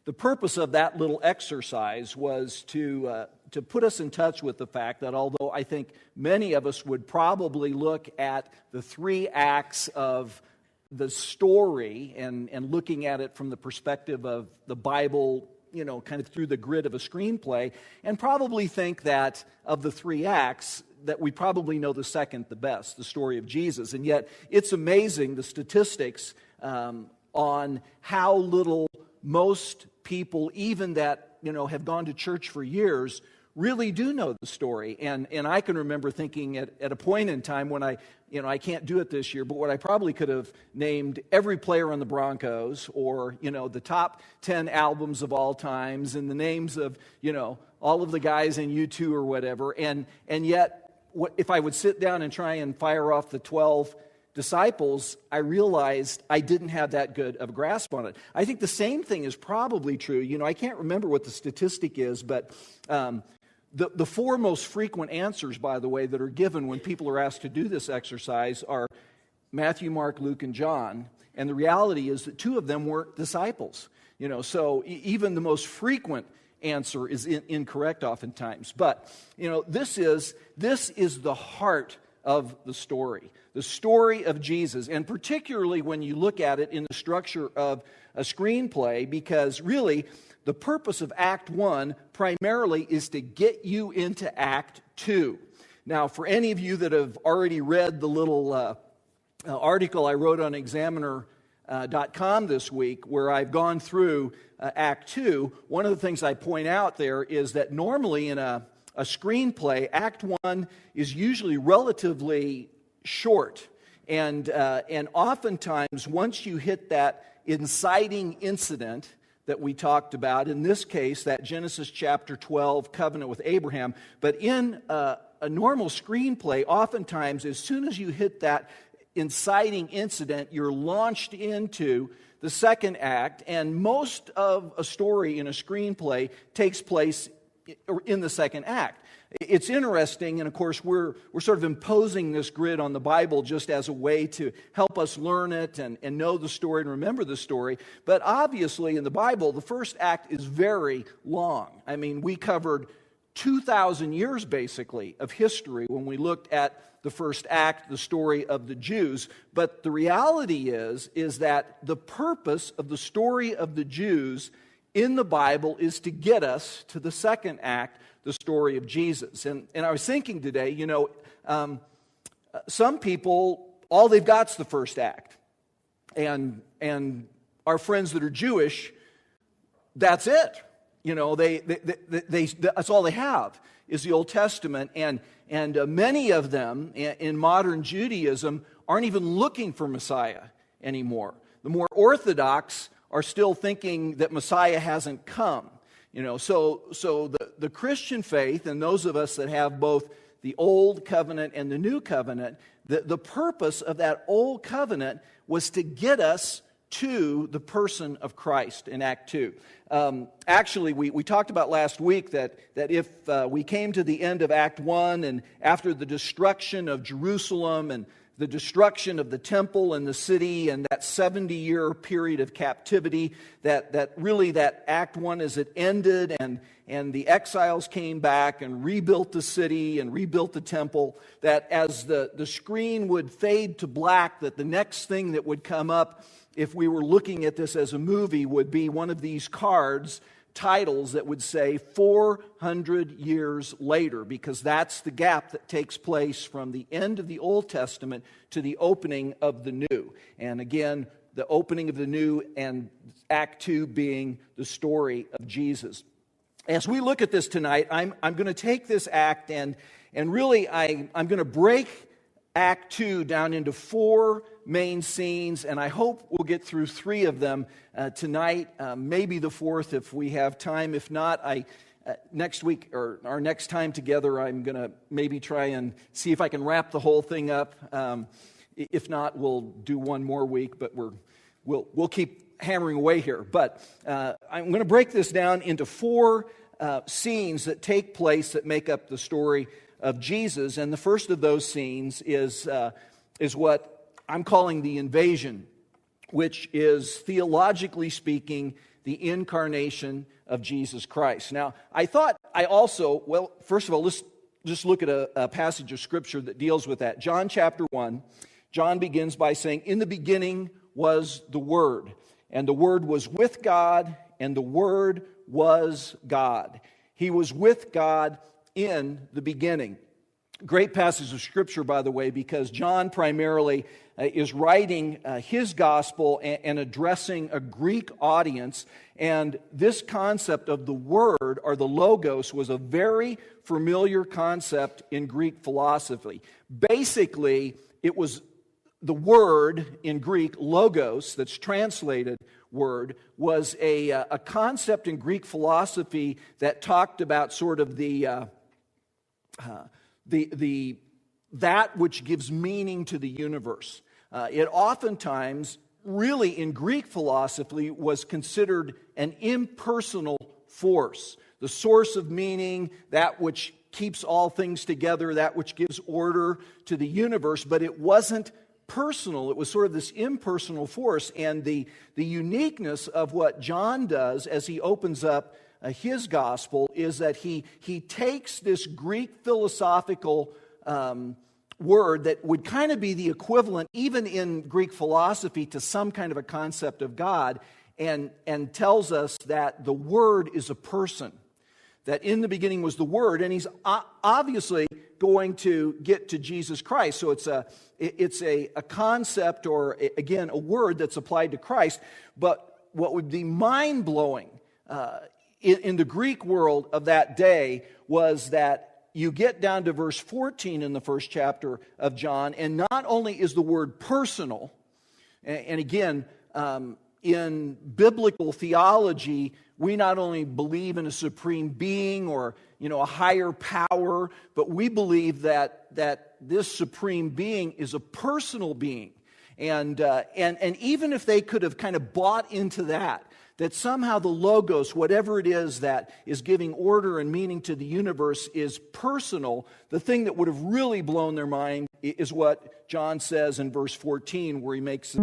The purpose of that little exercise was to put us in touch with the fact that although I think many of us would probably look at the three acts of the story and looking at it from the perspective of the Bible, kind of through the grid of a screenplay, and probably think that of the three acts, that we probably know the second the best, the story of Jesus. And yet, it's amazing, the statistics on how little most people, even that, have gone to church for years, really do know the story. And I can remember thinking at a point in time when I can't do it this year, but what I probably could have named every player on the Broncos, or, the top 10 albums of all times, and the names of, all of the guys in U2 or whatever. And yet, if I would sit down and try and fire off the 12 disciples, I realized I didn't have that good of a grasp on it. I think the same thing is probably true. I can't remember what the statistic is, but the four most frequent answers, by the way, that are given when people are asked to do this exercise are Matthew, Mark, Luke, and John. And the reality is that two of them weren't disciples. So even the most frequent answer is incorrect oftentimes. But, this is the heart of the story of Jesus, and particularly when you look at it in the structure of a screenplay, because really the purpose of Act 1 primarily is to get you into Act 2. Now, for any of you that have already read the little article I wrote on Examiner.com this week, where I've gone through Act 2, one of the things I point out there is that normally in a screenplay, Act 1 is usually relatively short. And oftentimes, once you hit that inciting incident that we talked about, in this case, that Genesis chapter 12 covenant with Abraham, but in a normal screenplay, oftentimes, as soon as you hit that inciting incident, you're launched into the second act, and most of a story in a screenplay takes place in the second act. It's interesting, and of course we're sort of imposing this grid on the Bible just as a way to help us learn it and know the story and remember the story. But obviously in the Bible, the first act is very long. I mean, we covered 2,000 years basically of history when we looked at the first act, the story of the Jews. But the reality is that the purpose of the story of the Jews in the Bible is to get us to the second act, the story of Jesus. And I was thinking today, some people, all they've got is the first act. And our friends that are Jewish, that's it. That's all they have is the Old Testament. And many of them in modern Judaism aren't even looking for Messiah anymore. The more Orthodox are still thinking that Messiah hasn't come. So the Christian faith, and those of us that have both the Old Covenant and the New Covenant, the purpose of that Old Covenant was to get us to the person of Christ in Act 2. Actually, we talked about last week that if we came to the end of Act 1, and after the destruction of Jerusalem and the destruction of the temple and the city and that 70-year period of captivity, that really that Act 1 as it ended and the exiles came back and rebuilt the city and rebuilt the temple, that as the screen would fade to black, that the next thing that would come up, if we were looking at this as a movie, would be one of these titles that would say 400 years later, because that's the gap that takes place from the end of the Old Testament to the opening of the New. And again, the opening of the New and Act 2 being the story of Jesus. As we look at this tonight, I'm going to take this act and really I'm going to break Act 2 down into four main scenes, and I hope we'll get through three of them tonight, maybe the fourth if we have time. If not, next week or our next time together, I'm going to maybe try and see if I can wrap the whole thing up. If not, we'll do one more week, but we'll keep hammering away here. But I'm going to break this down into four scenes that take place that make up the story of Jesus, and the first of those scenes is what I'm calling the invasion, which is, theologically speaking, the incarnation of Jesus Christ. Now, I thought I also, well, first of all, let's just look at a passage of Scripture that deals with that. John chapter 1, John begins by saying, "In the beginning was the Word, and the Word was with God, and the Word was God. He was with God in the beginning." Great passage of Scripture, by the way, because John primarily is writing his gospel and addressing a Greek audience. And this concept of the Word, or the Logos, was a very familiar concept in Greek philosophy. Basically, it was the word in Greek, Logos, that's translated word, was a concept in Greek philosophy that talked about sort of that which gives meaning to the universe. It oftentimes, really in Greek philosophy, was considered an impersonal force. The source of meaning, that which keeps all things together, that which gives order to the universe, but it wasn't personal. It was sort of this impersonal force. And the uniqueness of what John does as he opens up his gospel is that he takes this Greek philosophical word that would kind of be the equivalent, even in Greek philosophy, to some kind of a concept of God, and tells us that the Word is a person, that in the beginning was the Word, and he's obviously going to get to Jesus Christ. So it's a concept, or again, a word that's applied to Christ. But what would be mind-blowing in the Greek world of that day was that you get down to verse 14 in the first chapter of John, and not only is the word personal, and again, in biblical theology, we not only believe in a supreme being or a higher power, but we believe that this supreme being is a personal being, and even if they could have kind of bought into that somehow the Logos, whatever it is that is giving order and meaning to the universe, is personal, the thing that would have really blown their mind is what John says in verse 14, where he makes